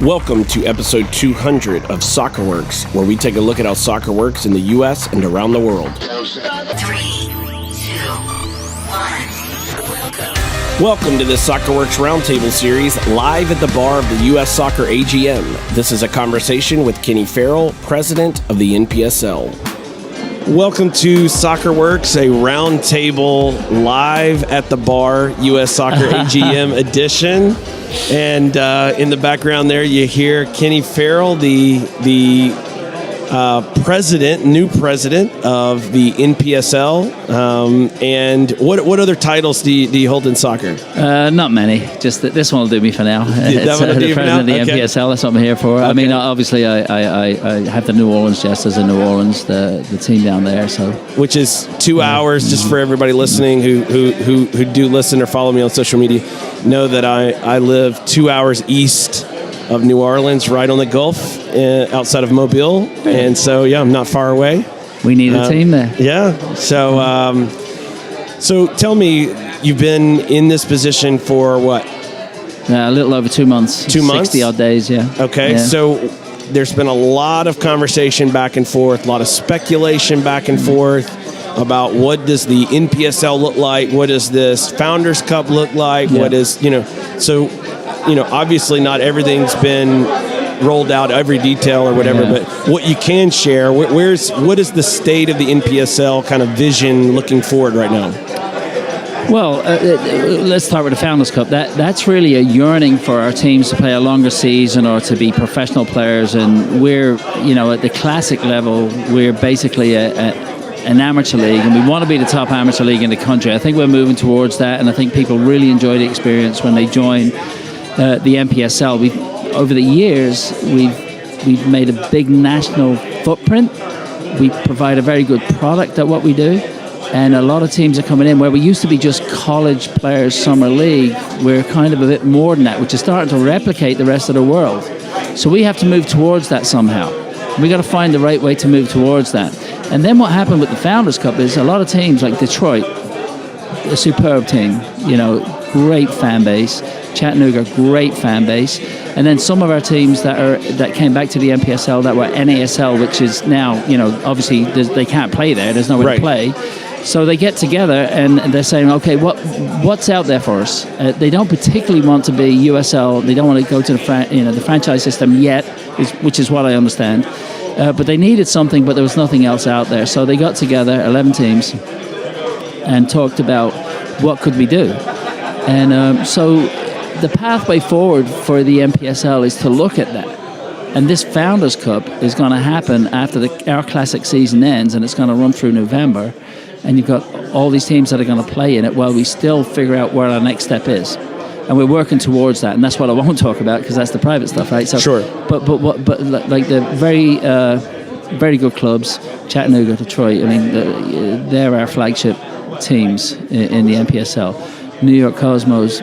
Welcome to episode 200 of Soccer Works, where we take a look at how soccer works in the U.S. and around the world. 3, 2, 1. Welcome to this Soccer Works Roundtable series, live at the bar of the U.S. Soccer AGM. This is a conversation with Kenny Farrell, president of the NPSL. Welcome to Soccer Works, a roundtable live at the bar, U.S. Soccer AGM edition. And in the background there, you hear Kenny Farrell, the new president of the NPSL. And what other titles do you hold in soccer? Not many. Just this one will do me for now. It's the president of the NPSL. That's what I'm here for. Okay. I mean, obviously, I have the New Orleans Jesters in New Orleans, the team down there. So, which is 2 hours, just for everybody listening who do listen or follow me on social media, know that I live 2 hours east of New Orleans, right on the Gulf, outside of Mobile. And so, yeah, I'm not far away. We need a team there. Yeah. So, so tell me, you've been in this position for what? A little over 2 months. 2 months? 60 odd days, yeah. Okay. Yeah. So there's been a lot of conversation back and forth, a lot of speculation back and forth about what does the NPSL look like? What does this Founders Cup look like? Yeah. What is, so, obviously not everything's been rolled out, every detail or whatever, but what you can share, what is the state of the NPSL kind of vision looking forward right now? Well, let's start with the Founders Cup. That's really a yearning for our teams to play a longer season or to be professional players. And we're, at the classic level, we're basically an amateur league, and we want to be the top amateur league in the country. I think we're moving towards that, and I think people really enjoy the experience when they join the NPSL. Over the years, we've made a big national footprint. We provide a very good product at what we do, and a lot of teams are coming in where we used to be just college players summer league. We're kind of a bit more than that, which is starting to replicate the rest of the world. So we have to move towards that somehow. We got to find the right way to move towards that. And then what happened with the Founders Cup is a lot of teams like Detroit, a superb team, great fan base. Chattanooga, great fan base. And then some of our teams that came back to the NPSL that were NASL, which is now, obviously they can't play there. There's nowhere to play. So they get together and they're saying, okay, what's out there for us? They don't particularly want to be USL. They don't want to go to the franchise system yet, which is what I understand. But they needed something, but there was nothing else out there. So they got together, 11 teams, and talked about what could we do. And so the pathway forward for the NPSL is to look at that. And this Founders Cup is going to happen after our classic season ends, and it's going to run through November. And you've got all these teams that are going to play in it while we still figure out where our next step is. And we're working towards that, and that's what I won't talk about because that's the private stuff, right? So, sure. But like the very good clubs, Chattanooga, Detroit. I mean, they're our flagship teams in the NPSL. New York Cosmos,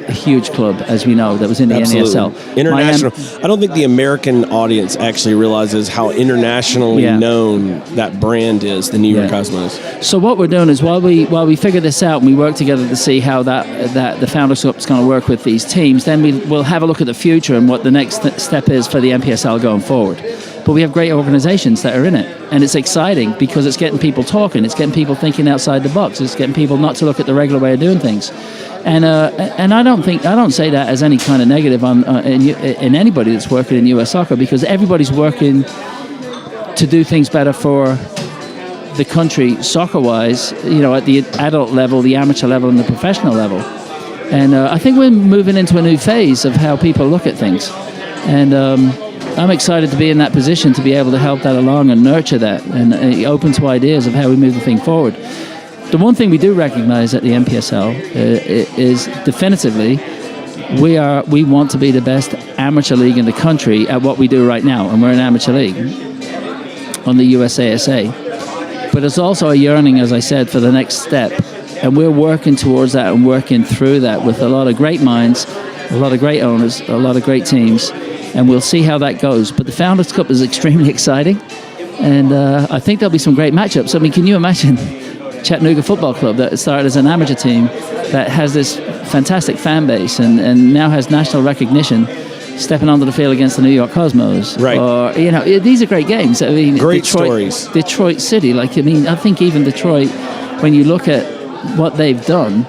a huge club, as we know, that was in the NASL. International. I don't think the American audience actually realizes how internationally known that brand is, the New York Cosmos. So what we're doing is while we figure this out and we work together to see how that the Founders Cup is going to work with these teams, then we'll have a look at the future and what the next step is for the NPSL going forward. But we have great organizations that are in it, and it's exciting because it's getting people talking, it's getting people thinking outside the box, it's getting people not to look at the regular way of doing things. And I don't say that as any kind of negative in anybody that's working in US soccer, because everybody's working to do things better for the country soccer-wise, at the adult level, the amateur level, and the professional level. And I think we're moving into a new phase of how people look at things. And I'm excited to be in that position to be able to help that along and nurture that and open to ideas of how we move the thing forward. The one thing we do recognize at the NPSL is definitively we want to be the best amateur league in the country at what we do right now, and we're an amateur league on the USASA. But it's also a yearning, as I said, for the next step, and we're working towards that and working through that with a lot of great minds, a lot of great owners, a lot of great teams, and we'll see how that goes. But the Founders Cup is extremely exciting, and I think there'll be some great matchups. I mean, can you imagine Chattanooga Football Club that started as an amateur team that has this fantastic fan base and now has national recognition stepping onto the field against the New York Cosmos. Right. Or, these are great games. I mean, Great stories. Detroit City, I think even Detroit, when you look at what they've done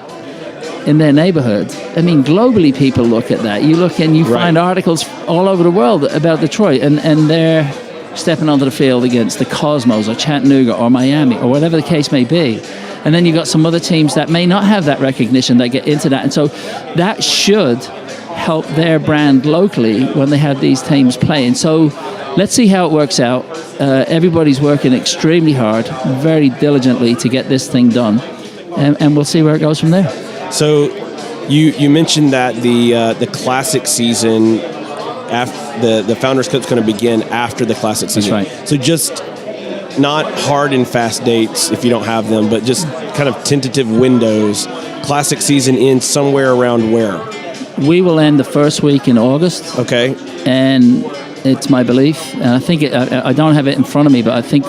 in their neighborhood, globally people look at that. You look and you find articles all over the world about Detroit, and they're stepping onto the field against the Cosmos or Chattanooga or Miami or whatever the case may be. And then you've got some other teams that may not have that recognition that get into that. And so that should help their brand locally when they have these teams playing. So let's see how it works out. Everybody's working extremely hard, very diligently to get this thing done. And we'll see where it goes from there. So you mentioned that the Classic season, the Founders Cup's going to begin after the Classic season. That's right. So just not hard and fast dates if you don't have them, but just kind of tentative windows. Classic season ends somewhere around where? We will end the first week in August. Okay. And it's my belief, and I think I don't have it in front of me, but I think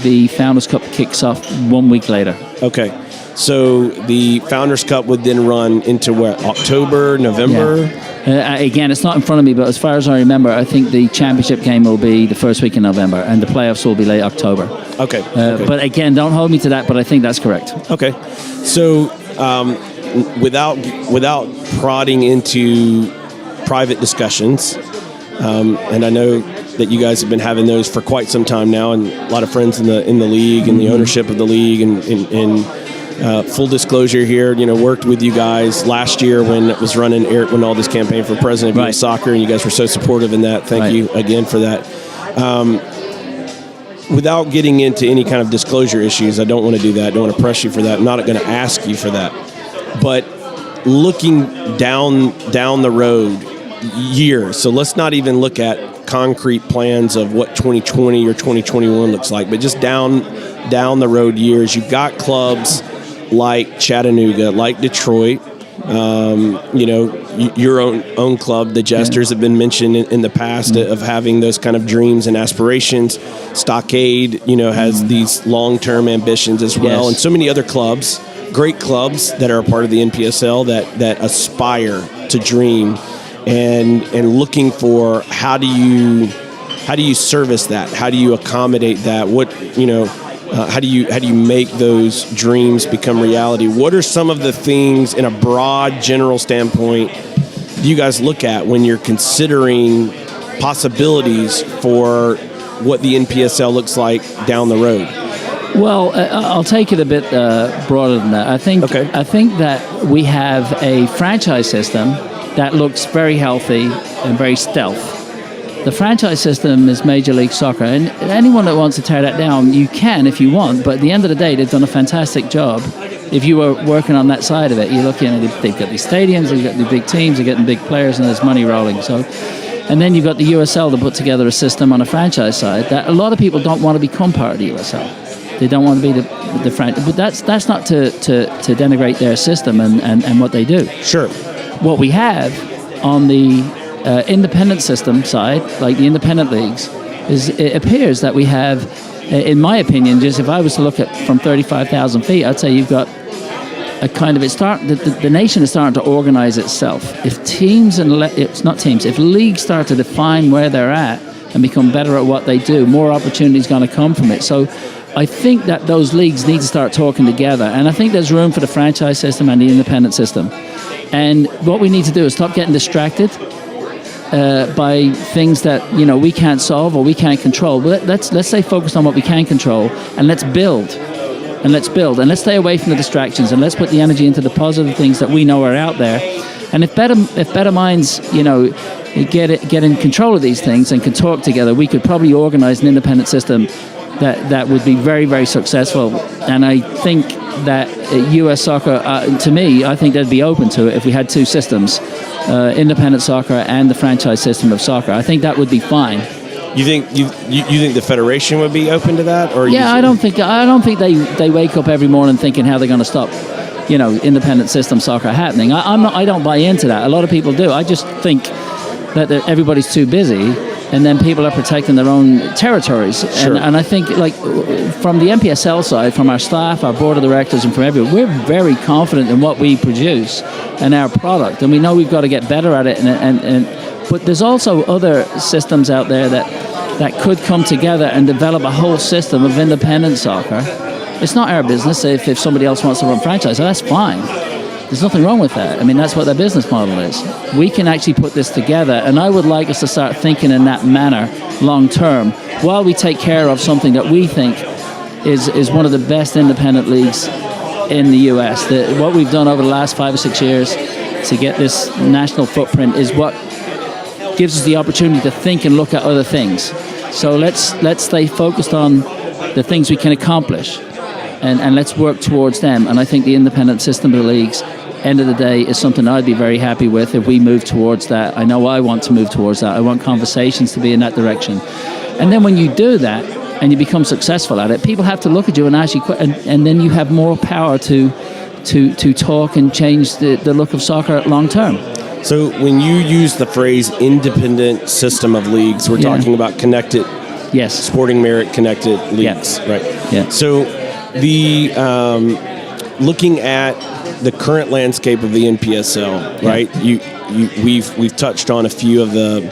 the Founders Cup kicks off 1 week later. Okay. So the Founders Cup would then run into where? October, November? Yeah. Again, it's not in front of me, but as far as I remember, I think the championship game will be the first week in November, and the playoffs will be late October. Okay. But again, don't hold me to that, but I think that's correct. Okay. So without prodding into private discussions, and I know that you guys have been having those for quite some time now, and a lot of friends in the league and the ownership of the league, and full disclosure here, worked with you guys last year when it was running Eric Winalda's campaign for president of US Soccer, and you guys were so supportive in that. Thank you again for that. Without getting into any kind of disclosure issues, I don't want to do that. I don't want to press you for that. I'm not going to ask you for that. But looking down the road years, so let's not even look at concrete plans of what 2020 or 2021 looks like, but just down the road years, you've got clubs like Chattanooga, like Detroit, your own club, the Jesters, have been mentioned in the past of having those kind of dreams and aspirations. Stockade, has these long-term ambitions as well, and so many other clubs, great clubs that are a part of the NPSL that aspire to dream and looking for how do you service that? How do you accommodate that? How do you make those dreams become reality? What are some of the things in a broad, general standpoint do you guys look at when you're considering possibilities for what the NPSL looks like down the road? Well, I'll take it a bit broader than that. I think that we have a franchise system that looks very healthy and very stealth. The franchise system is Major League Soccer, and anyone that wants to tear that down, you can if you want, but at the end of the day, they've done a fantastic job. If you were working on that side of it, you're looking at they've got these stadiums, they've got the big teams, they're getting big players, and there's money rolling. So, and then you've got the USL to put together a system on a franchise side that a lot of people don't want to become part of the USL. They don't want to be the franchise, but that's not to denigrate their system and what they do. Sure. What we have on the independent system side, like the independent leagues, is it appears that we have, in my opinion, just if I was to look at from 35,000 feet, I'd say you've got a kind of the nation is starting to organize itself. If if leagues start to define where they're at and become better at what they do, more opportunity is going to come from it. So I think that those leagues need to start talking together, and I think there's room for the franchise system and the independent system. And what we need to do is stop getting distracted by things that we can't solve or we can't control. But let's stay focused on what we can control, and let's build, and let's stay away from the distractions, and let's put the energy into the positive things that we know are out there. And if better minds get in control of these things and can talk together, we could probably organize an independent system that would be very, very successful. And I think that US soccer, to me, I think they'd be open to it if we had two systems, independent soccer and the franchise system of soccer. I think that would be fine. You think the federation would be open to that? Or I don't think they wake up every morning thinking how they're going to stop, independent system soccer happening. I don't buy into that. A lot of people do. I just think that everybody's too busy, and then people are protecting their own territories. Sure. And I think, from the NPSL side, from our staff, our board of directors, and from everyone, we're very confident in what we produce and our product. And we know we've got to get better at it. And But there's also other systems out there that could come together and develop a whole system of independent soccer. It's not our business if somebody else wants to run franchise, so that's fine. There's nothing wrong with that. I mean, that's what their business model is. We can actually put this together, and I would like us to start thinking in that manner long term, while we take care of something that we think is one of the best independent leagues in the US. What we've done over the last 5 or 6 years to get this national footprint is what gives us the opportunity to think and look at other things. So let's stay focused on the things we can accomplish, and let's work towards them. And I think the independent system of the leagues, end of the day, is something I'd be very happy with if we move towards that. I know I want to move towards that. I want conversations to be in that direction. And then when you do that and you become successful at it, people have to look at you and ask you, and then you have more power to talk and change the look of soccer long term. So when you use the phrase independent system of leagues, we're talking about connected, sporting merit connected leagues, right? Yeah. So the looking at the current landscape of the NPSL, right? We've touched on a few of the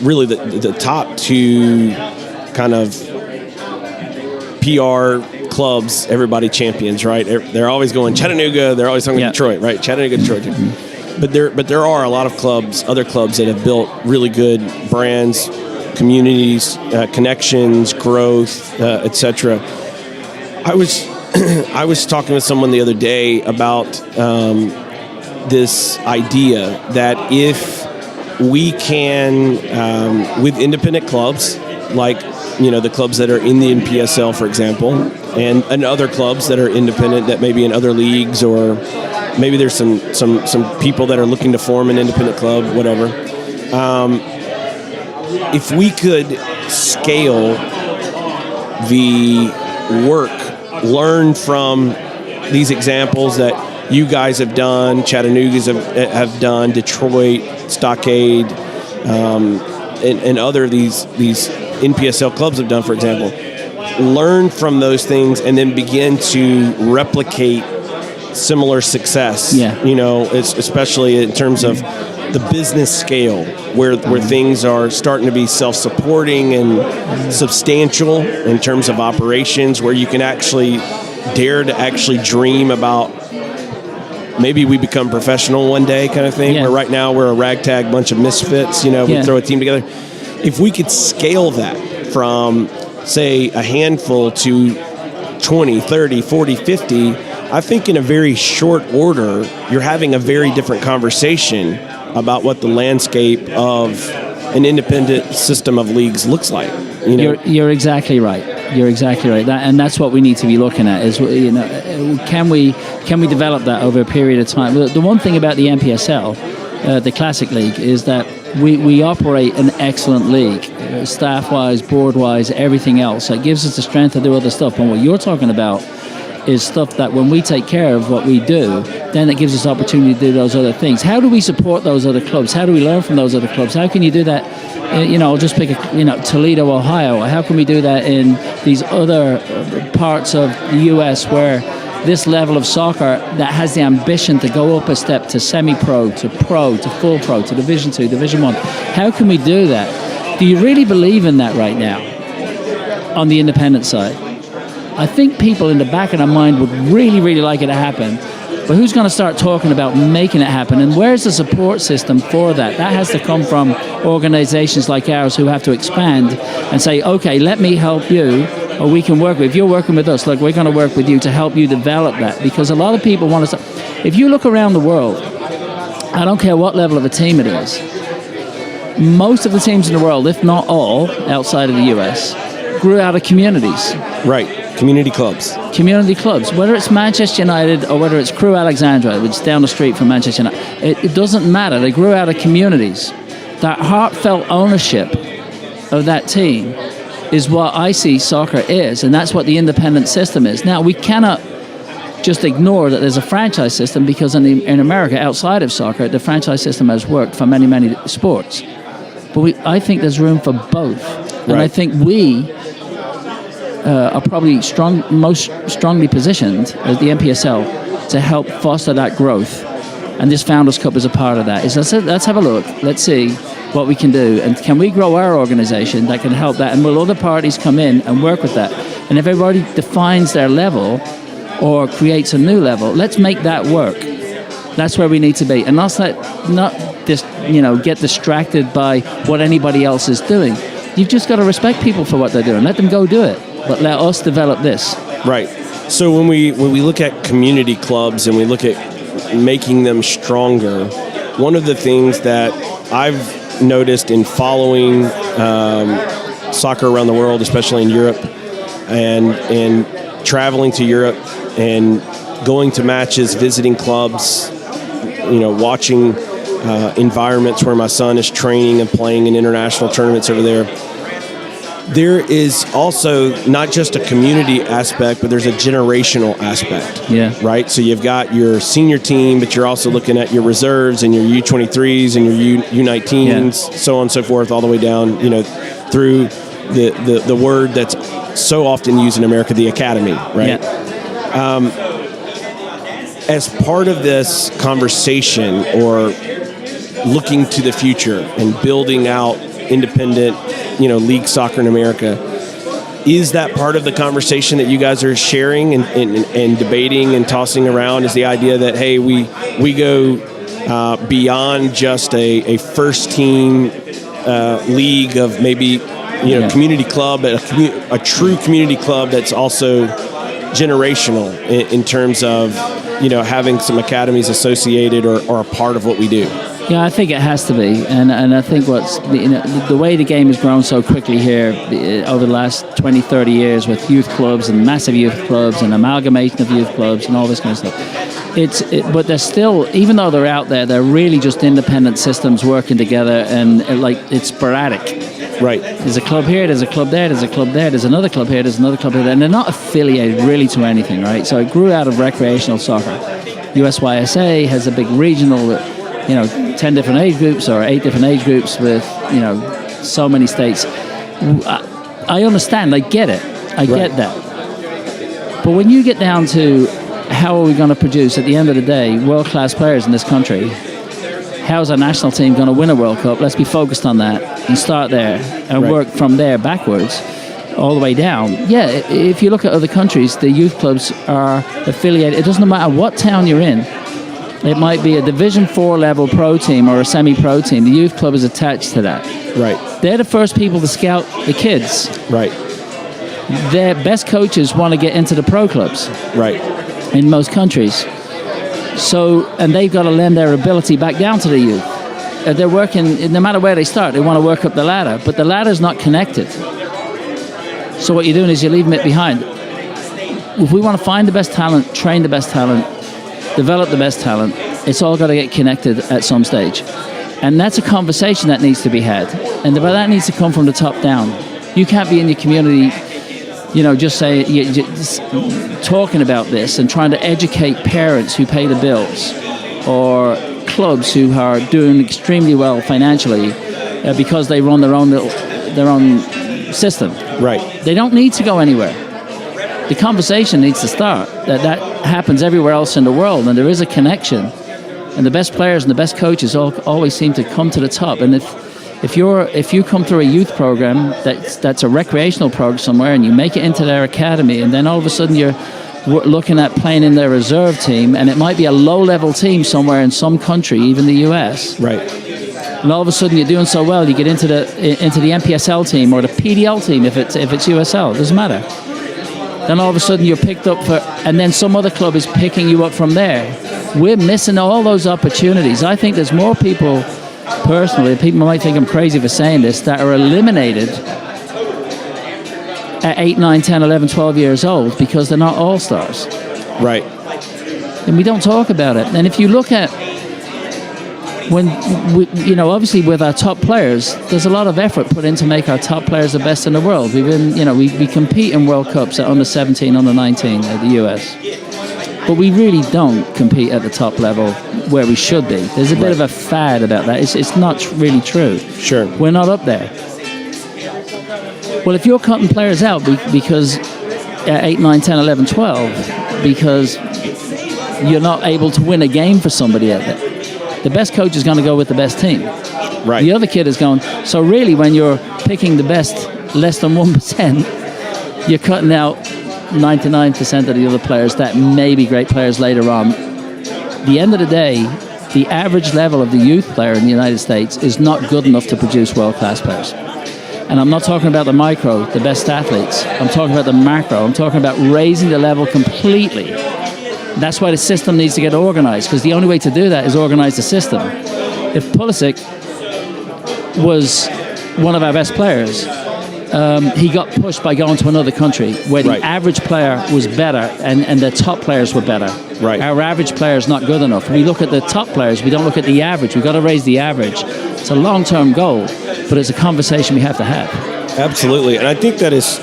really the top two kind of PR clubs, everybody champions, right? They're always going Chattanooga. They're always talking Detroit, right? Chattanooga, Detroit. Mm-hmm. But there are a lot of clubs, other clubs that have built really good brands, communities, connections, growth, etc. I was talking with someone the other day about this idea that if we can, with independent clubs, like the clubs that are in the NPSL, for example, and other clubs that are independent that may be in other leagues, or maybe there's some people that are looking to form an independent club, whatever. If we could scale the work, learn from these examples that you guys have done, Chattanooga's have done, Detroit, Stockade, and other of these NPSL clubs have done, for example, learn from those things and then begin to replicate similar success. It's especially in terms of the business scale, where things are starting to be self-supporting and substantial in terms of operations, where you can actually dare to actually dream about maybe we become professional one day kind of thing, where right now we're a ragtag bunch of misfits, we throw a team together. If we could scale that from, say, a handful to 20, 30, 40, 50, I think in a very short order, you're having a very different conversation about what the landscape of an independent system of leagues looks like. You're exactly right. You're exactly right. And that's what we need to be looking at is, can we develop that over a period of time? The one thing about the NPSL, the Classic League, is that we operate an excellent league, staff-wise, board-wise, everything else. So it gives us the strength to do other stuff. And what you're talking about is stuff that when we take care of what we do, then it gives us opportunity to do those other things. How do we support those other clubs? How do we learn from those other clubs? How can you do that? I'll just pick Toledo, Ohio. How can we do that in these other parts of the U.S. where this level of soccer that has the ambition to go up a step to semi-pro, to pro, to full pro, to Division 2, Division 1? How can we do that? Do you really believe in that right now on the independent side? I think people in the back of their mind would really, really like it to happen. But who's going to start talking about making it happen? And where's the support system for that? That has to come from organizations like ours who have to expand and say, okay, let me help you, or we can work with. If you're working with us, we're going to work with you to help you develop that. Because a lot of people want to... If you look around the world, I don't care what level of a team it is, most of the teams in the world, if not all, outside of the US, grew out of communities. Right. Community clubs. Community clubs. Whether it's Manchester United or whether it's Crew Alexandra, which is down the street from Manchester United, it doesn't matter. They grew out of communities. That heartfelt ownership of that team is what I see soccer is, and that's what the independent system is. Now, we cannot just ignore that there's a franchise system, because in America, outside of soccer, the franchise system has worked for many, many sports. But I think there's room for both. And I think we are probably most strongly positioned as the NPSL to help foster that growth And this Founders Cup is a part of that. Let's have a look. Let's see what we can do. And can we grow our organization that can help that? And will other parties come in and work with that? And if everybody defines their level or creates a new level, let's make that work. That's where we need to be. And not just, get distracted by what anybody else is doing. You've just got to respect people for what they're doing. Let them go do it. But let us develop this. Right. So when we look at community clubs and we look at making them stronger, one of the things that I've noticed in following soccer around the world, especially in Europe, and traveling to Europe and going to matches, visiting clubs, watching environments where my son is training and playing in international tournaments over there. There is also not just a community aspect, but there's a generational aspect. Yeah. Right? So you've got your senior team, but you're also looking at your reserves and your U23s and your U19s, so on and so forth, all the way down, through the word that's so often used in America, the academy, right? Yeah. As part of this conversation or looking to the future and building out independent league soccer in America, is that part of the conversation that you guys are sharing and debating and tossing around? Is the idea that, hey, we go beyond just a first team league of maybe community club, a true community club that's also generational in terms of having some academies associated or a part of what we do? Yeah, I think it has to be, and I think the way the game has grown so quickly here over the last 20, 30 years with youth clubs and massive youth clubs and amalgamation of youth clubs and all this kind of stuff. But they're still, even though they're out there, they're really just independent systems working together, and it's sporadic. Right. There's a club here, there's a club there, there's a club there, there's another club here, there's another club here, and they're not affiliated really to anything, right? So it grew out of recreational soccer. USYSA has a big regional, 10 different age groups or 8 different age groups with, so many states. I understand, I get it. I get that. But when you get down to how are we going to produce, at the end of the day, world-class players in this country, how's our national team going to win a World Cup? Let's be focused on that and start there and work from there backwards all the way down. Yeah, if you look at other countries, the youth clubs are affiliated. It doesn't matter what town you're in. It might be a Division 4 level pro team or a semi-pro team. The youth club is attached to that. Right. They're the first people to scout the kids. Right. Their best coaches want to get into the pro clubs. Right. In most countries. So, and they've got to lend their ability back down to the youth. They're working, no matter where they start, they want to work up the ladder, but the ladder's not connected. So what you're doing is you're leaving it behind. If we want to find the best talent, train the best talent, develop the best talent, it's all got to get connected at some stage. And that's a conversation that needs to be had. And that needs to come from the top down. You can't be in your community, just talking about this and trying to educate parents who pay the bills or clubs who are doing extremely well financially because they run their own system. Right. They don't need to go anywhere. The conversation needs to start. That happens everywhere else in the world, and there is a connection. And the best players and the best coaches always seem to come to the top. And if you come through a youth program that's a recreational program somewhere, and you make it into their academy, and then all of a sudden you're looking at playing in their reserve team, and it might be a low-level team somewhere in some country, even the US. Right. And all of a sudden you're doing so well, you get into the NPSL team or the PDL team if it's USL. It doesn't matter. Then all of a sudden you're picked up and then some other club is picking you up from there. We're missing all those opportunities. I think there's more people, personally, people might think I'm crazy for saying this, that are eliminated at 8, 9, 10, 11, 12 years old because they're not all-stars. Right. And we don't talk about it. And if you look at when obviously with our top players, there's a lot of effort put in to make our top players the best in the world. We've been, we compete in World Cups at under 17, under 19 at the US. But we really don't compete at the top level where we should be. There's a bit of a fad about that. It's not really true. Sure. We're not up there. Well, if you're cutting players out because at 8, 9, 10, 11, 12, because you're not able to win a game for somebody at that, the best coach is going to go with the best team. Right. The other kid is going. So really, when you're picking the best, less than 1%, you're cutting out 99% of the other players that may be great players later on. The end of the day, the average level of the youth player in the United States is not good enough to produce world-class players. And I'm not talking about the micro, the best athletes. I'm talking about the macro. I'm talking about raising the level completely. That's why the system needs to get organized, because the only way to do that is organize the system. If Pulisic was one of our best players, he got pushed by going to another country where the average player was better and the top players were better. Right. Our average player is not good enough. We look at the top players, we don't look at the average. We've got to raise the average. It's a long-term goal, but it's a conversation we have to have. Absolutely. And I think that is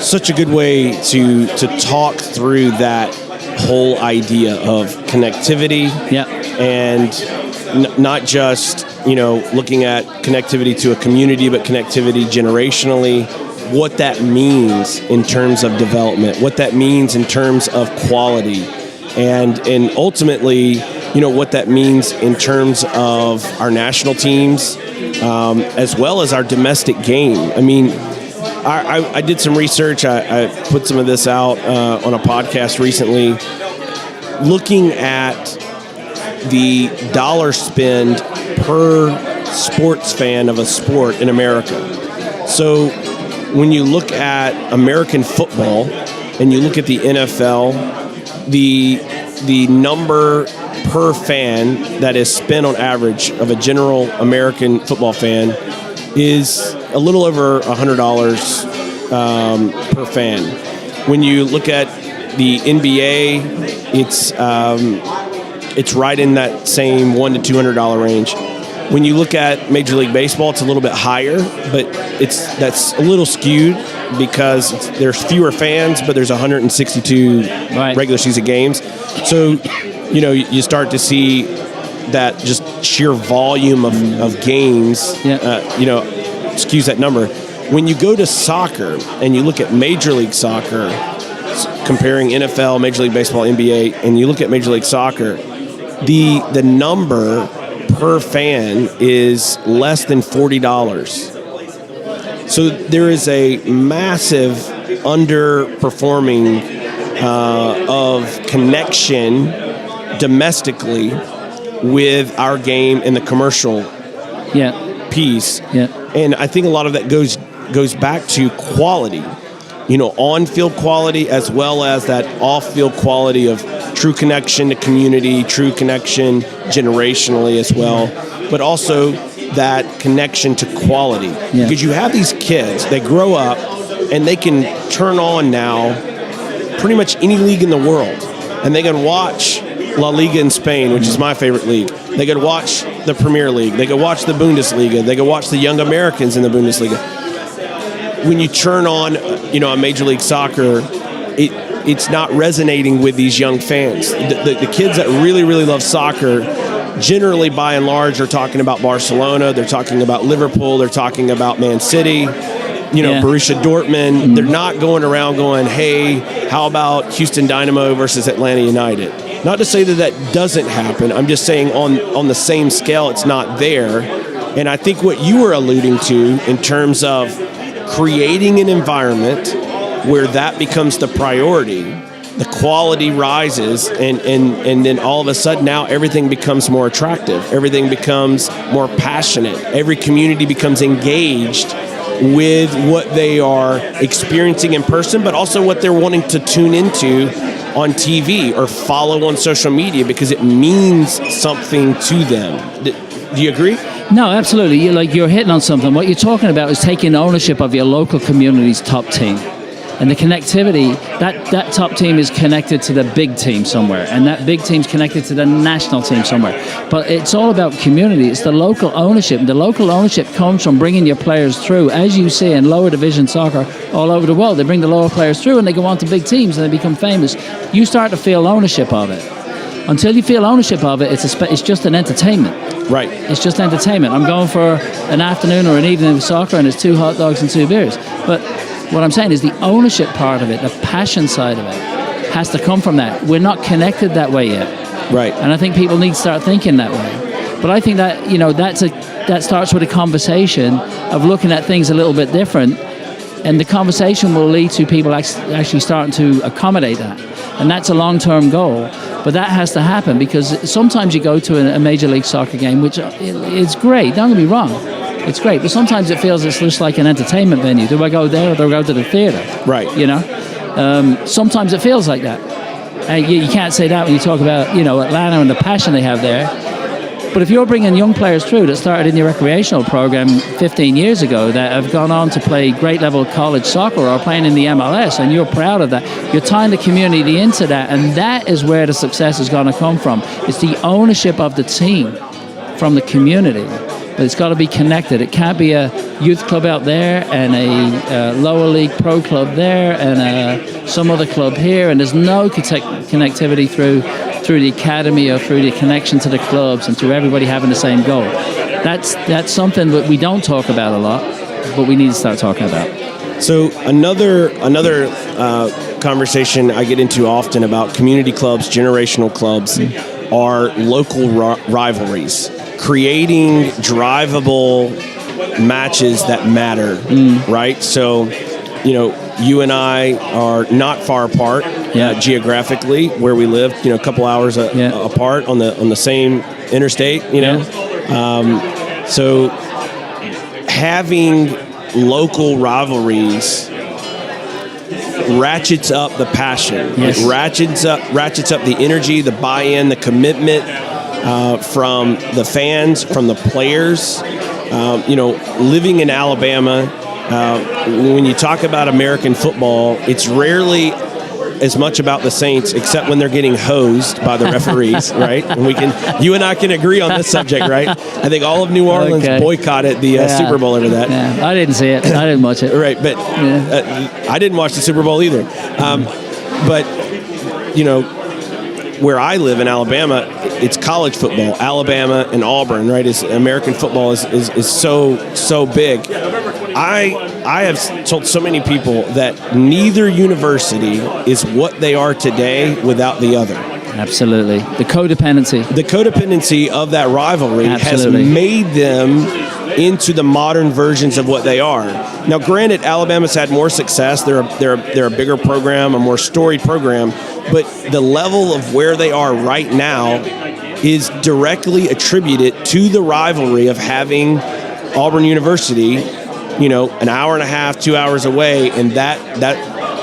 such a good way to talk through that whole idea of connectivity. Yeah. And not just, looking at connectivity to a community, but connectivity generationally, what that means in terms of development, what that means in terms of quality, and ultimately, what that means in terms of our national teams, as well as our domestic game. I mean, I did some research. I put some of this out on a podcast recently, looking at the dollar spend per sports fan of a sport in America. So when you look at American football and you look at the NFL, the number per fan that is spent on average of a general American football fan is a little over $100 per fan. When you look at the NBA, it's right in that same $100 to $200 range. When you look at Major League Baseball, it's a little bit higher, but that's a little skewed because there's fewer fans, but there's 162 regular season games. So, you start to see that just sheer volume of games, skews that number. When you go to soccer and you look at Major League Soccer, comparing NFL, Major League Baseball, NBA, and you look at Major League Soccer, the number per fan is less than $40. So there is a massive underperforming of connection domestically with our game in the commercial piece. Yeah. And I think a lot of that goes back to quality, on-field quality as well as that off-field quality of true connection to community, true connection generationally as well, but also that connection to quality. Yeah. Because you have these kids, they grow up and they can turn on now pretty much any league in the world, and they can watch La Liga in Spain, which is my favorite league. They could watch the Premier League. They could watch the Bundesliga. They could watch the young Americans in the Bundesliga. When you turn on, a Major League Soccer, it's not resonating with these young fans. The kids that really, really love soccer, generally, by and large, are talking about Barcelona. They're talking about Liverpool. They're talking about Man City. Borussia Dortmund. Mm-hmm. They're not going around going, hey, how about Houston Dynamo versus Atlanta United? Not to say that doesn't happen. I'm just saying on the same scale, it's not there. And I think what you were alluding to in terms of creating an environment where that becomes the priority, the quality rises, and then all of a sudden now everything becomes more attractive. Everything becomes more passionate. Every community becomes engaged with what they are experiencing in person, but also what they're wanting to tune into on TV or follow on social media because it means something to them. Do you agree? No, absolutely. You're hitting on something. What you're talking about is taking ownership of your local community's top team. And the connectivity, that top team is connected to the big team somewhere, and that big team's connected to the national team somewhere. But it's all about community. It's the local ownership. The local ownership comes from bringing your players through. As you see in lower division soccer all over the world, they bring the lower players through and they go on to big teams and they become famous. You start to feel ownership of it. Until you feel ownership of it, it's just an entertainment. Right. It's just entertainment. I'm going for an afternoon or an evening of soccer and it's 2 hot dogs and 2 beers. But what I'm saying is the ownership part of it, the passion side of it, has to come from that. We're not connected that way yet. Right. And I think people need to start thinking that way. But I think that, that starts with a conversation of looking at things a little bit different. And the conversation will lead to people actually starting to accommodate that. And that's a long-term goal. But that has to happen, because sometimes you go to a Major League Soccer game, which is great, don't get me wrong. It's great, but sometimes it feels it's just like an entertainment venue. Do I go there or do I go to the theater? Right. Sometimes it feels like that. You can't say that when you talk about, Atlanta and the passion they have there. But if you're bringing young players through that started in your recreational program 15 years ago that have gone on to play great level college soccer or playing in the MLS, and you're proud of that, you're tying the community into that, and that is where the success is going to come from. It's the ownership of the team from the community. But it's got to be connected. It can't be a youth club out there and a lower league pro club there and some other club here, and there's no connectivity through the academy or through the connection to the clubs and to everybody having the same goal. That's something that we don't talk about a lot, but we need to start talking about. So another conversation I get into often about community clubs, generational clubs, are local rivalries. Creating drivable matches that matter, right? So, you and I are not far apart geographically where we live. A couple hours apart on the same interstate. So having local rivalries ratchets up the passion. Yes. It ratchets up the energy, the buy-in, the commitment. From the fans, from the players. Living in Alabama, when you talk about American football, it's rarely as much about the Saints, except when they're getting hosed by the referees, right? And you and I can agree on this subject, right? I think all of New Orleans boycotted the Super Bowl over that. Yeah, I didn't see it. I didn't watch it. Right, but I didn't watch the Super Bowl either. But where I live in Alabama, it's college football. Alabama and Auburn, right? American football is so big. I have told so many people that neither university is what they are today without the other. Absolutely. The codependency of that rivalry has made them into the modern versions of what they are. Now, granted, Alabama's had more success. They're a bigger program, a more storied program, but the level of where they are right now is directly attributed to the rivalry of having Auburn University, an hour and a half, 2 hours away, and that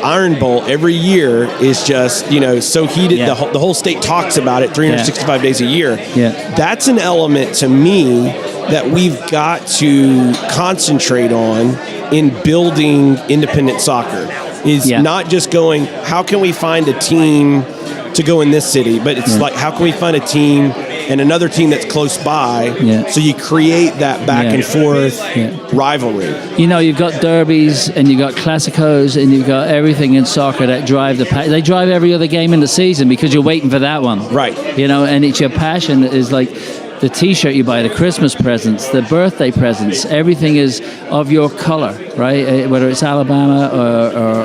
Iron Bowl every year is just, so heated. Yeah. The whole state talks about it 365 days a year. Yeah. That's an element to me that we've got to concentrate on in building independent soccer. Is not just going, how can we find a team to go in this city, but it's like, how can we find a team and another team that's close by, so you create that back and forth rivalry. You've got derbies and you've got classicos and you've got everything in soccer that drive they drive every other game in the season because you're waiting for that one. Right. And it's your passion is like the T-shirt you buy, the Christmas presents, the birthday presents, everything is of your color, right? Whether it's Alabama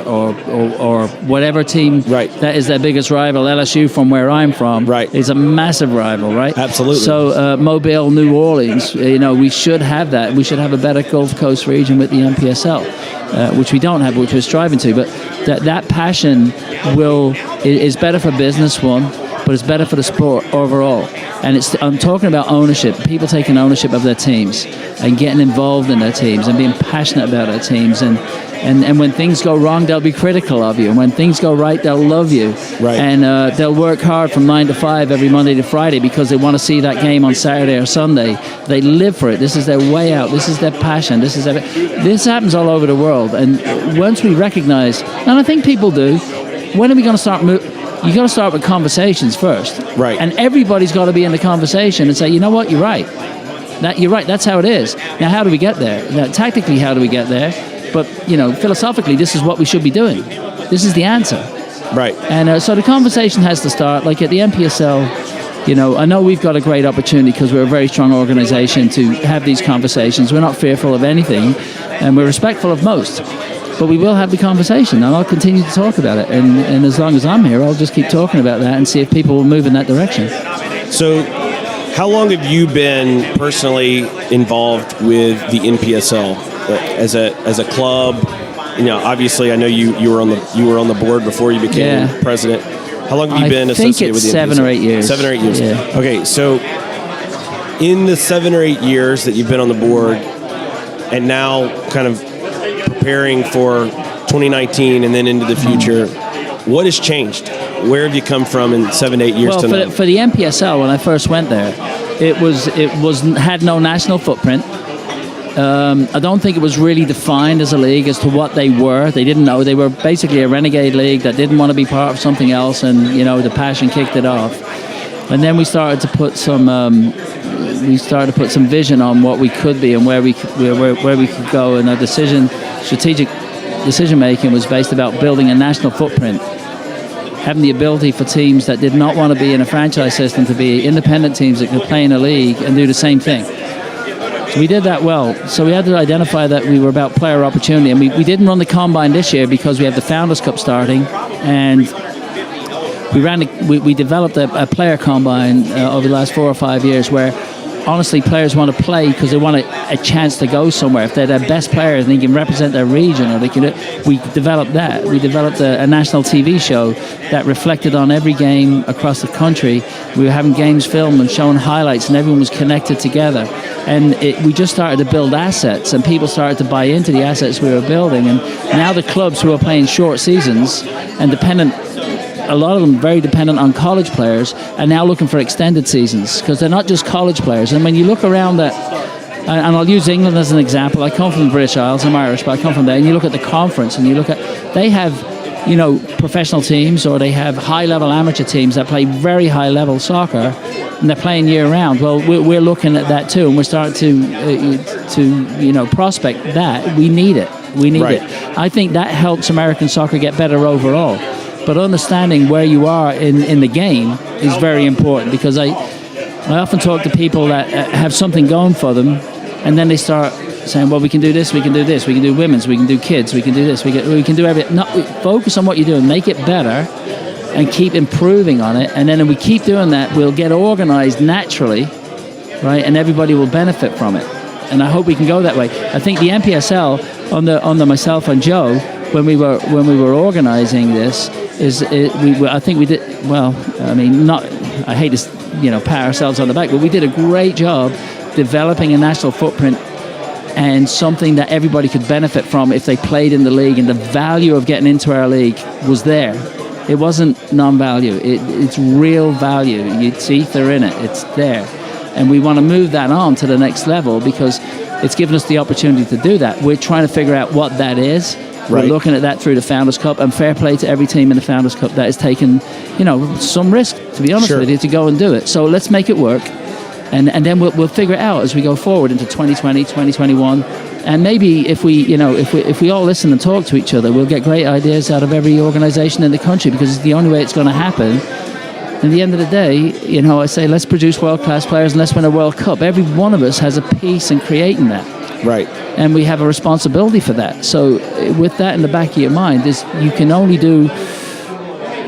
or whatever team that is their biggest rival. LSU, from where I'm from, is a massive rival, right? Absolutely. So Mobile, New Orleans, we should have that. We should have a better Gulf Coast region with the NPSL, which we don't have, which we're striving to. But that passion is better for business, one, but it's better for the sport overall. And I'm talking about ownership, people taking ownership of their teams and getting involved in their teams and being passionate about their teams. And when things go wrong, they'll be critical of you. And when things go right, they'll love you. Right. And they'll work hard from 9 to 5 every Monday to Friday because they want to see that game on Saturday or Sunday. They live for it. This is their way out. This is their passion. This happens all over the world. And once we recognize, and I think people do, when are we going to start you got to start with conversations first. Right. And everybody's got to be in the conversation and say, you know what, you're right. You're right, that's how it is. Now, how do we get there? Now, tactically, how do we get there? But, philosophically, this is what we should be doing. This is the answer. Right. And so the conversation has to start. Like at the NPSL, I know we've got a great opportunity because we're a very strong organization to have these conversations. We're not fearful of anything, and we're respectful of most. But we will have the conversation, and I'll continue to talk about it. And as long as I'm here, I'll just keep talking about that and see if people will move in that direction. So How long have you been personally involved with the NPSL as a club? Obviously, I know you were on the board before you became president. How long have you been associated with the NPSL? 7 or 8 years. 7 or 8 years. Yeah. Okay, so in the 7 or 8 years that you've been on the board, and now kind of preparing for 2019 and then into the future, what has changed? Where have you come from in 7 to 8 years to now? For the NPSL, when I first went there, it had no national footprint. I don't think it was really defined as a league as to what they were. They didn't know. They were basically a renegade league that didn't want to be part of something else, and the passion kicked it off. And then we started to put some vision on what we could be and where we could go. And our strategic decision making was based about building a national footprint, having the ability for teams that did not want to be in a franchise system to be independent teams that could play in a league and do the same thing. So we did that well. So we had to identify that we were about player opportunity. And we didn't run the combine this year because we have the Founders Cup starting. And we developed a player combine over the last 4 or 5 years where honestly players want to play because they want a chance to go somewhere. If they're their best players and they can represent their region, or we developed that. We developed a national TV show that reflected on every game across the country. We were having games filmed and showing highlights, and everyone was connected together. And we just started to build assets, and people started to buy into the assets we were building. And now the clubs who are playing short seasons and a lot of them very dependent on college players, are now looking for extended seasons because they're not just college players. And when you look around and I'll use England as an example. I come from the British Isles. I'm Irish, but I come from there. And you look at the conference, and they have professional teams, or they have high-level amateur teams that play very high-level soccer, and they're playing year-round. Well, we're looking at that too, and we're starting to prospect that. We need it. It. I think that helps American soccer get better overall. But understanding where you are in the game is very important, because I often talk to people that have something going for them, and then they start saying, well, we can do this, we can do this, we can do women's, we can do kids, we can do this, we can do everything. No, focus on what you're doing, make it better, and keep improving on it. And then if we keep doing that, we'll get organized naturally, right? And everybody will benefit from it. And I hope we can go that way. I think the NPSL, under myself and Joe, when we were organizing this, I think we did well. I mean, I hate to pat ourselves on the back, but we did a great job developing a national footprint and something that everybody could benefit from if they played in the league. And the value of getting into our league was there. It wasn't non-value. It's real value. You'd see they're in it. It's there, and we want to move that on to the next level because it's given us the opportunity to do that. We're trying to figure out what that is. We're looking at that through the Founders Cup, and fair play to every team in the Founders Cup that has taken, some risk, to be honest with you, to go and do it. So let's make it work, and then we'll figure it out as we go forward into 2020, 2021, and maybe if we all listen and talk to each other, we'll get great ideas out of every organization in the country, because it's the only way it's going to happen. At the end of the day, I say let's produce world-class players and let's win a World Cup. Every one of us has a piece in creating that. Right. And we have a responsibility for that. So with that in the back of your mind, you can only do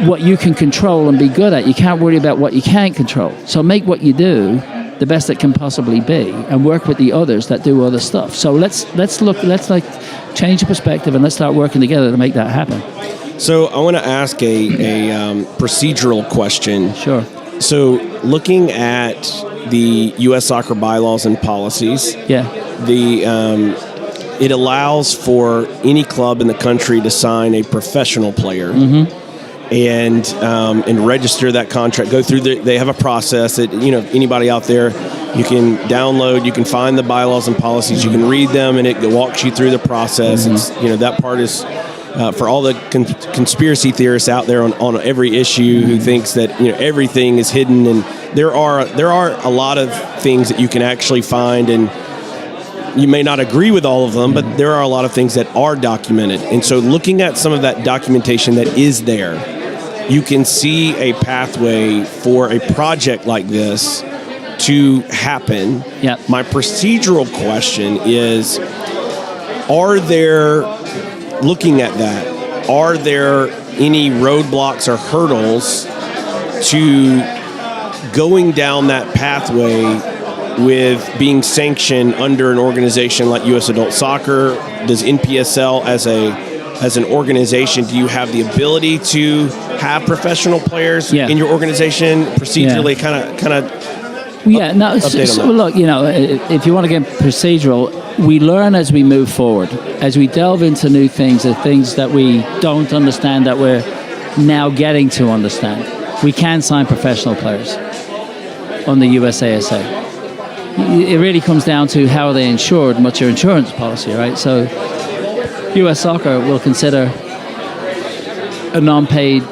what you can control and be good at. You can't worry about what you can't control. So make what you do the best it can possibly be, and work with the others that do other stuff. So let's change the perspective, and let's start working together to make that happen. So I want to ask a procedural question. Sure. So looking at the U.S. soccer bylaws and policies, it allows for any club in the country to sign a professional player and register that contract. Go through they have a process that anybody out there, you can download, you can find the bylaws and policies, you can read them, and it walks you through the process. It's that part is. For all the conspiracy theorists out there on every issue who thinks that everything is hidden, and there are a lot of things that you can actually find, and you may not agree with all of them, but there are a lot of things that are documented. And so looking at some of that documentation that is there, you can see a pathway for a project like this to happen. Yep. My procedural question is, looking at that, are there any roadblocks or hurdles to going down that pathway with being sanctioned under an organization like U.S. Adult Soccer? Does NPSL as an organization, do you have the ability to have professional players in your organization procedurally? Kind of. Yeah. No. So look, if you want to get procedural, we learn as we move forward, as we delve into new things, the things that we don't understand that we're now getting to understand. We can sign professional players on the USASA. It really comes down to how are they insured and what's your insurance policy, right? So US Soccer will consider a non-paid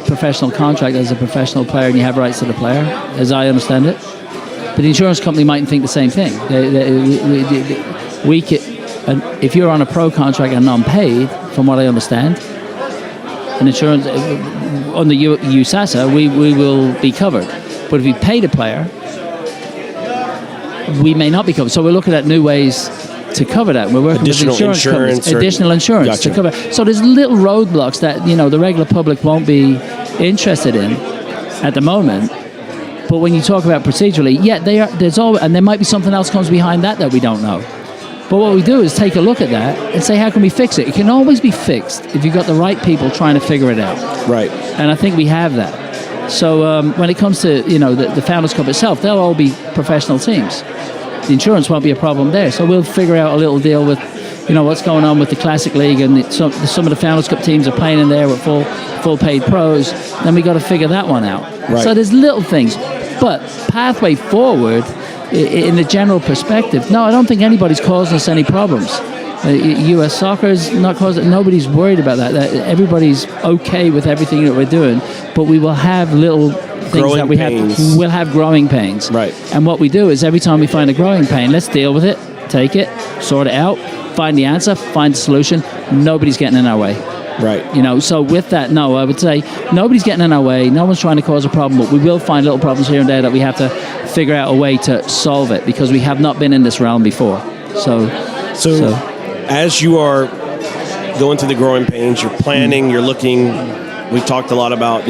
professional contract as a professional player, and you have rights to the player, as I understand it. But the insurance company mightn't think the same thing. If you're on a pro contract and non-paid, from what I understand, an insurance on the USASA, we will be covered. But if you pay the player, we may not be covered. So we're looking at new ways to cover that. We're working with insurance companies, additional insurance to cover. So there's little roadblocks that the regular public won't be interested in at the moment. But when you talk about procedurally, there's always, and there might be something else comes behind that we don't know. But what we do is take a look at that and say, how can we fix it? It can always be fixed if you've got the right people trying to figure it out. Right. And I think we have that. So when it comes to the Founders Cup itself, they'll all be professional teams. The insurance won't be a problem there. So we'll figure out a little deal with what's going on with the Classic League, and some of the Founders Cup teams are playing in there with full paid pros. Then we got to figure that one out. Right. So there's little things, but pathway forward in the general perspective. No, I don't think anybody's causing us any problems. U.S. Soccer is not causing. Nobody's worried about that. Everybody's okay with everything that we're doing, but we will have little things that we'll have growing pains. Right. And what we do is every time we find a growing pain, let's deal with it, take it, sort it out, find the answer, find the solution. Nobody's getting in our way. Right. So with that, no, I would say nobody's getting in our way. No one's trying to cause a problem, but we will find little problems here and there that we have to figure out a way to solve it, because we have not been in this realm before. So as you are going through the growing pains, you're planning, you're looking. We've talked a lot about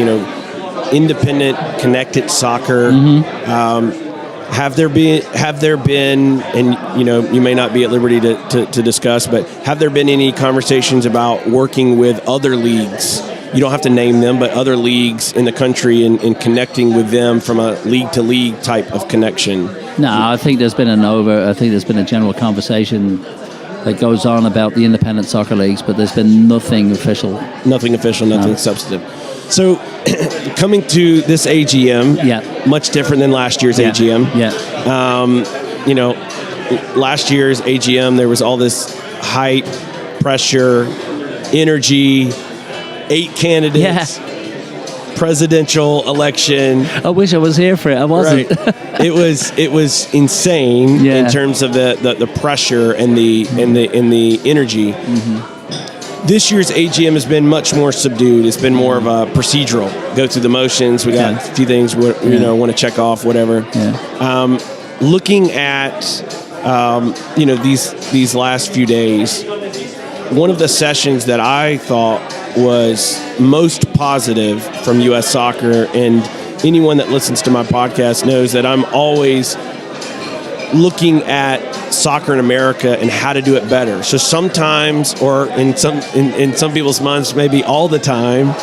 independent, connected soccer. Have there been, and you may not be at liberty to discuss, but have there been any conversations about working with other leagues? You don't have to name them, but other leagues in the country and connecting with them from a league-to-league type of connection? No, I think there's been a general conversation that goes on about the independent soccer leagues, but there's been nothing official. Nothing substantive. So, coming to this AGM, much different than last year's AGM. Last year's AGM, there was all this hype, pressure, energy, 8 candidates, presidential election. I wish I was here for it. I wasn't. Right. It was insane in terms of the pressure and the energy. Mm-hmm. This year's AGM has been much more subdued. It's been more of a procedural. Go through the motions. We got a few things want to check off, whatever. Yeah. Looking at these last few days, one of the sessions that I thought was most positive from U.S. Soccer, and anyone that listens to my podcast knows that I'm always looking at soccer in America and how to do it better. So sometimes, or in some people's minds, maybe all the time,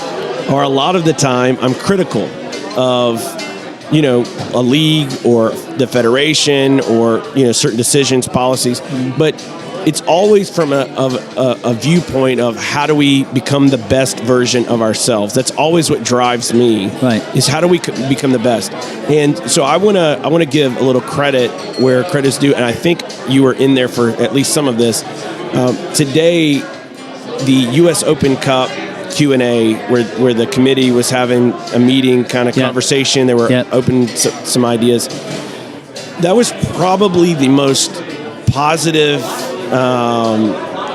or a lot of the time, I'm critical of a league or the federation or certain decisions, policies, but it's always from a viewpoint of how do we become the best version of ourselves. That's always what drives me. Right. Is how do we become the best? And so I want to give a little credit where credit's due, and I think you were in there for at least some of this. Today, the U.S. Open Cup Q&A, where the committee was having a meeting kind of conversation. They were open some ideas. That was probably the most positive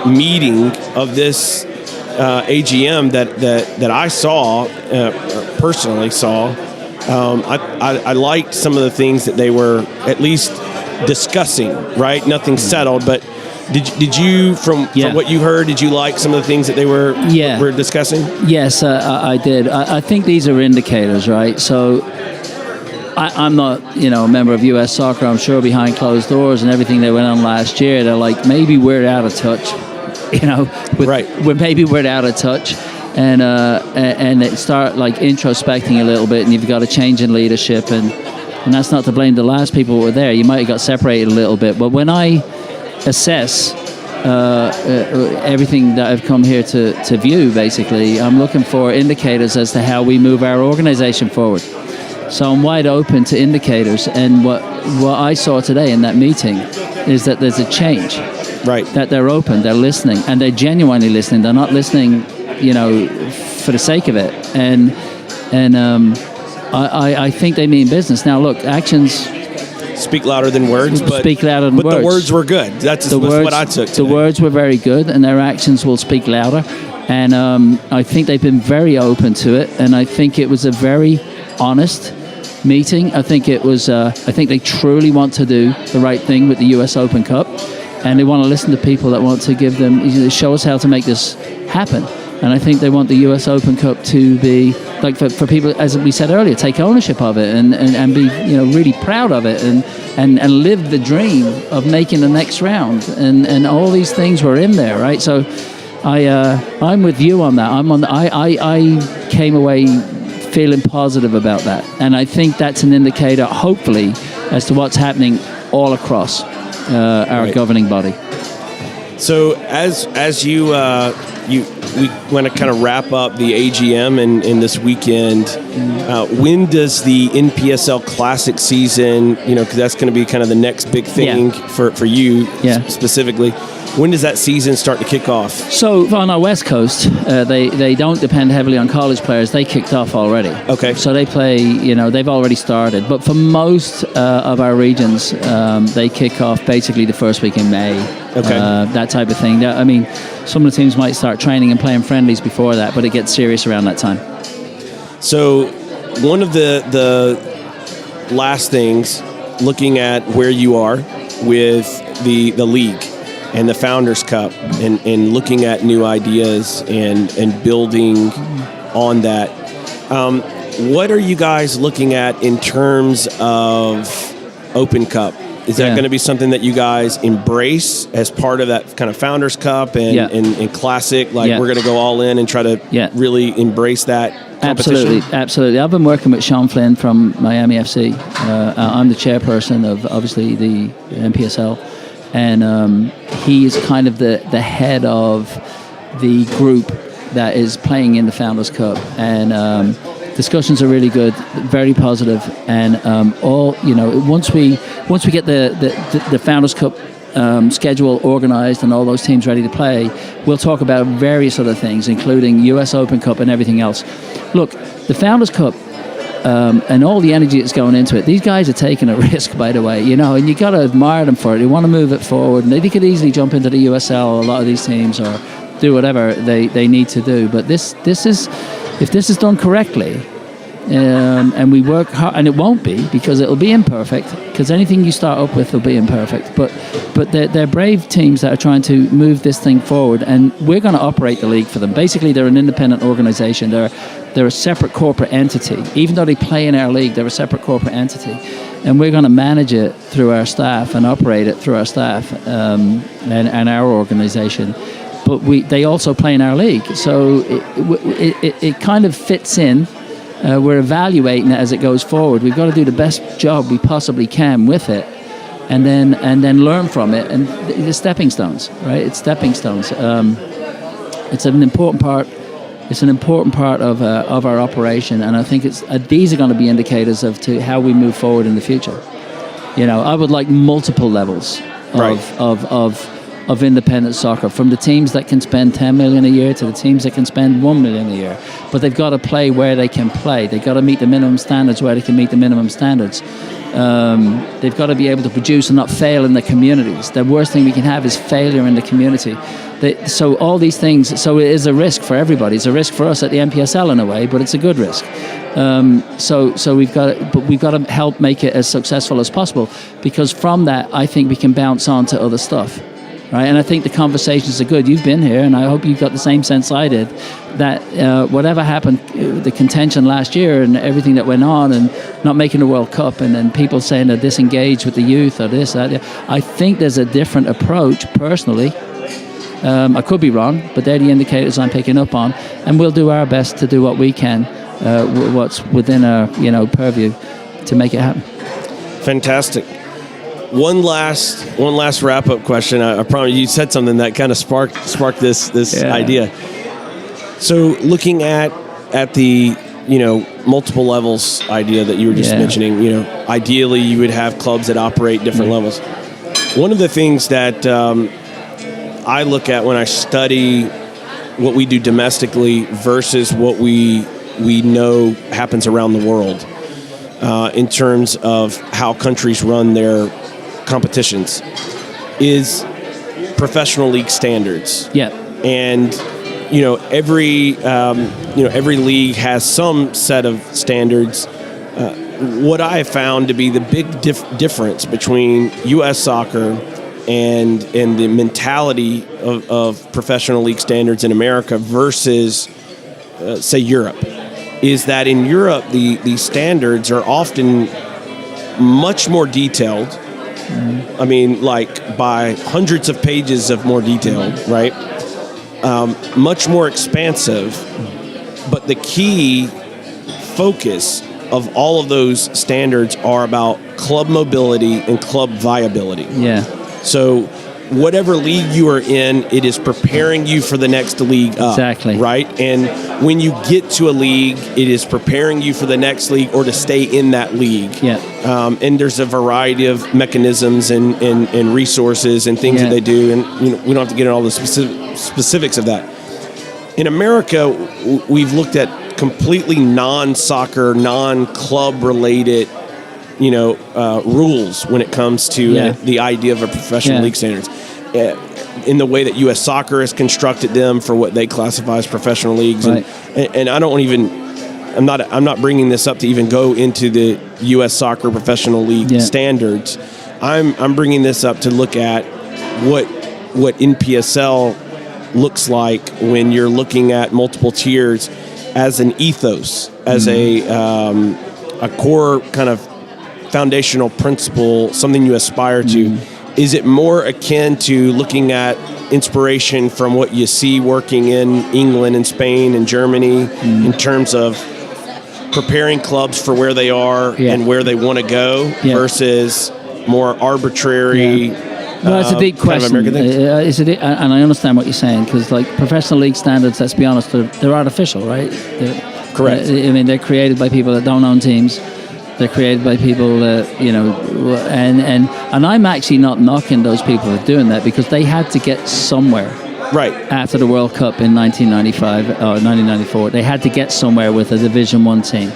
meeting of this AGM that I saw, personally saw. I liked some of the things that they were at least discussing, right? Nothing settled, but did you, from what you heard, did you like some of the things that they were discussing? Yes, I did. I think these are indicators, right? So I'm not, a member of U.S. Soccer. I'm sure behind closed doors and everything that went on last year, they're like, maybe we're out of touch. Maybe we're out of touch, and it start like introspecting a little bit, and you've got a change in leadership, and that's not to blame the last people who were there. You might have got separated a little bit, but when I assess everything that I've come here to view, basically, I'm looking for indicators as to how we move our organization forward. So I'm wide open to indicators, and what I saw today in that meeting is that there's a change. Right. That they're open, they're listening, and they're genuinely listening. They're not listening, for the sake of it. And I think they mean business. Now, look, actions speak louder than words. But the words were good. That's what I took today. The words were very good, and their actions will speak louder. And I think they've been very open to it. And I think it was a very honest meeting. I think it was. I think they truly want to do the right thing with the U.S. Open Cup. And they want to listen to people that want to give them, show us how to make this happen. And I think they want the US Open Cup to be, like for people, as we said earlier, take ownership of it and be, really proud of it and live the dream of making the next round. And all these things were in there, right? So I'm with you on that. I came away feeling positive about that. And I think that's an indicator, hopefully, as to what's happening all across our governing body. So as you we want to kind of wrap up the AGM in this weekend, when does the NPSL Classic season, because that's going to be kind of the next big thing for you specifically, when does that season start to kick off? So on our West Coast, they don't depend heavily on college players. They kicked off already. Okay. So they play, they've already started. But for most of our regions, they kick off basically the first week in May. Okay. That type of thing. I mean, some of the teams might start training and playing friendlies before that, but it gets serious around that time. So one of the last things, looking at where you are with the league and the Founders Cup and looking at new ideas and building on that. What are you guys looking at in terms of Open Cup? Is that going to be something that you guys embrace as part of that kind of Founders Cup and Classic? Like we're going to go all in and try to really embrace that competition? Absolutely. I've been working with Sean Flynn from Miami FC. I'm the chairperson of, obviously, the NPSL. And he is kind of the head of the group that is playing in the Founders Cup. And discussions are really good, very positive. And once we get the Founders Cup schedule organized and all those teams ready to play, we'll talk about various other things, including US Open Cup and everything else. Look, the Founders Cup and all the energy that's going into it, these guys are taking a risk, by the way, and you got to admire them for it. They want to move it forward, and they could easily jump into the USL, a lot of these teams, or do whatever they need to do. But this is, if this is done correctly, and we work hard, and it won't be, because it'll be imperfect, because anything you start up with will be imperfect, but they're brave teams that are trying to move this thing forward, and we're going to operate the league for them. Basically, they're an independent organization. They're a separate corporate entity. Even though they play in our league, they're a separate corporate entity, and we're going to manage it through our staff and operate it through our staff and our organization. But they also play in our league, so it kind of fits in. We're evaluating it as it goes forward. We've got to do the best job we possibly can with it, and then learn from it. And the stepping stones, right? It's stepping stones. It's an important part. It's an important part of our operation, and I think these are going to be indicators of to how we move forward in the future. I would like multiple levels of independent soccer, from the teams that can spend $10 million a year to the teams that can spend $1 million a year. But they've got to play where they can play. They've got to meet the minimum standards where they can meet the minimum standards. They've got to be able to produce and not fail in the communities. The worst thing we can have is failure in the community. So all these things, so it is a risk for everybody. It's a risk for us at the NPSL in a way, but it's a good risk. So we've got to help make it as successful as possible, because from that, I think we can bounce on to other stuff. right? And I think the conversations are good. You've been here, and I hope you've got the same sense I did, that whatever happened, the contention last year and everything that went on, and not making the World Cup, and then people saying they're disengaged with the youth or this, that. I think there's a different approach, personally. I could be wrong, but they're the indicators I'm picking up on, and we'll do our best to do what we can, what's within our purview, to make it happen. Fantastic. One last wrap up question. I promise you said something that kind of sparked this idea. So looking at the multiple levels idea that you were just mentioning, ideally you would have clubs that operate different levels. One of the things that I look at when I study what we do domestically versus what we know happens around the world, in terms of how countries run their competitions, is professional league standards. Yeah. And every league has some set of standards. What I have found to be the big difference between U.S. soccer and the mentality of professional league standards in America versus, say, Europe, is that in Europe, the standards are often much more detailed. Mm-hmm. I mean, like by hundreds of pages of more detailed, right? Much more expansive. But the key focus of all of those standards are about club mobility and club viability. Yeah. So whatever league you are in, it is preparing you for the next league up. Exactly. Right? And when you get to a league, it is preparing you for the next league or to stay in that league. Yeah. And there's a variety of mechanisms and resources and things that they do. And we don't have to get into all the specifics of that. In America, we've looked at completely non-soccer, non-club related rules when it comes to the idea of a professional league standards. In the way that U.S. soccer has constructed them for what they classify as professional leagues, right. and I don't even. I'm not bringing this up to even go into the U.S. soccer professional league standards. I'm bringing this up to look at what NPSL looks like when you're looking at multiple tiers as an ethos, as a core kind of foundational principle, something you aspire to. Is it more akin to looking at inspiration from what you see working in England and Spain and Germany in terms of preparing clubs for where they are and where they want to go versus more arbitrary? Well, it's a big question. And I understand what you're saying, because like professional league standards, let's be honest, they're artificial, right? Correct. I mean, they're created by people that don't own teams. They're created by people that, and I'm actually not knocking those people for doing that, because they had to get somewhere. Right. After the World Cup in 1995 or 1994, they had to get somewhere with a Division I team.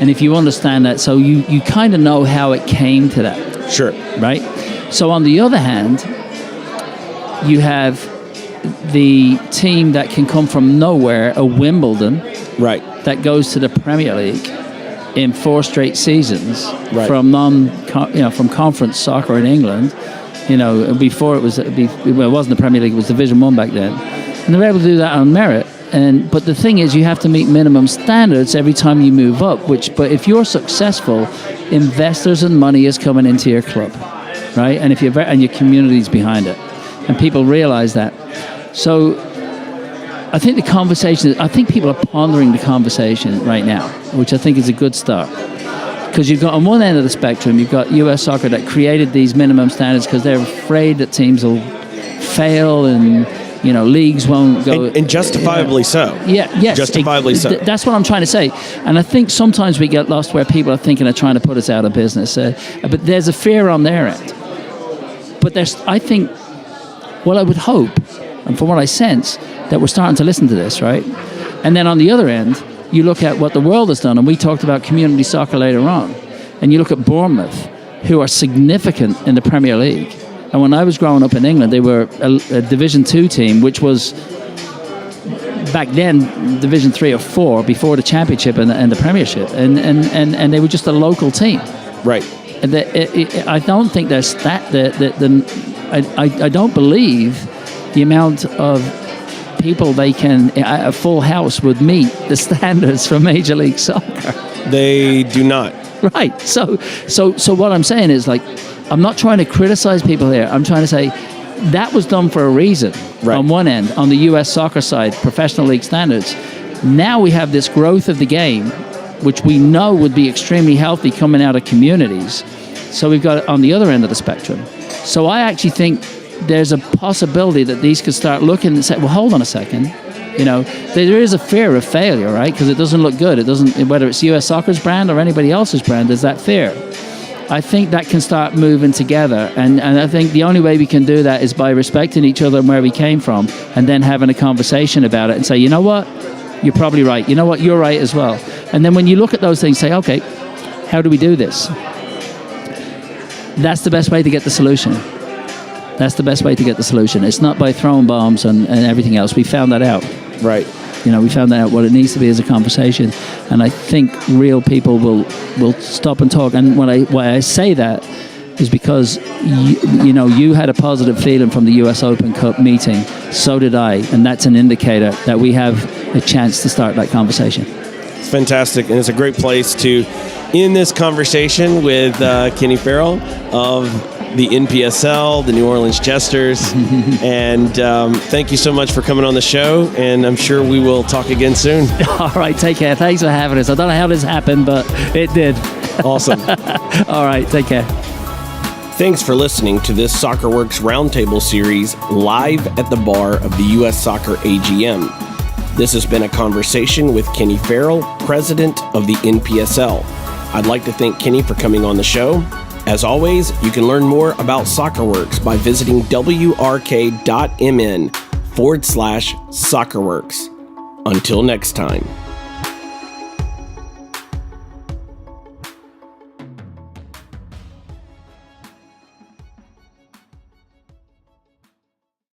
And if you understand that, so you kind of know how it came to that. Sure. Right? So on the other hand, you have the team that can come from nowhere, a Wimbledon, right, that goes to the Premier League in 4 straight seasons, right, from from conference soccer in England. Before it wasn't the Premier League, it was Division I back then, and they're able to do that on merit. But the thing is, you have to meet minimum standards every time you move up. But if you're successful, investors and money is coming into your club, right? And and your community's behind it, and people realize that. So I think people are pondering the conversation right now, which I think is a good start. Because you've got on one end of the spectrum, you've got US soccer that created these minimum standards because they're afraid that teams will fail and leagues won't go. And justifiably so. Yeah, yes. Justifiably so. That's what I'm trying to say. And I think sometimes we get lost where people are thinking of trying to put us out of business. But there's a fear on their end. But I think, well, I would hope, and from what I sense, that we're starting to listen to this, right? And then on the other end, you look at what the world has done, and we talked about community soccer later on, and you look at Bournemouth, who are significant in the Premier League. And when I was growing up in England, they were a Division II team, which was back then Division 3 or 4 before the Championship and the Premiership, and they were just a local team. Right. I don't think there's that. I don't believe the amount of people they can, a full house would meet the standards for Major League Soccer. They do not. Right. So what I'm saying is, like, I'm not trying to criticize people here. I'm trying to say that was done for a reason. Right. On one end, on the U.S. soccer side, professional league standards. Now we have this growth of the game, which we know would be extremely healthy coming out of communities. So we've got it on the other end of the spectrum. So I actually think there's a possibility that these could start looking and say, well, hold on a second. You know, there is a fear of failure, right? Because it doesn't look good. It doesn't, whether it's U.S. Soccer's brand or anybody else's brand, there's that fear. I think that can start moving together. And I think the only way we can do that is by respecting each other and where we came from, and then having a conversation about it and say, you know what? You're probably right. You know what? You're right as well. And then when you look at those things, say, okay, how do we do this? That's the best way to get the solution. That's the best way to get the solution. It's not by throwing bombs and everything else. We found that out. Right. You know, we found out what it needs to be as a conversation. And I think real people will stop and talk. And why I say that is because, you had a positive feeling from the US Open Cup meeting. So did I. And that's an indicator that we have a chance to start that conversation. It's fantastic. And it's a great place to end this conversation with Kenny Farrell of the NPSL, the New Orleans Jesters. And thank you so much for coming on the show. And I'm sure we will talk again soon. All right. Take care. Thanks for having us. I don't know how this happened, but it did. Awesome. All right. Take care. Thanks for listening to this SoccerWorks Roundtable series live at the bar of the U.S. Soccer AGM. This has been a conversation with Kenny Farrell, president of the NPSL. I'd like to thank Kenny for coming on the show. As always, you can learn more about SoccerWorks by visiting wrk.mn/SoccerWorks. Until next time.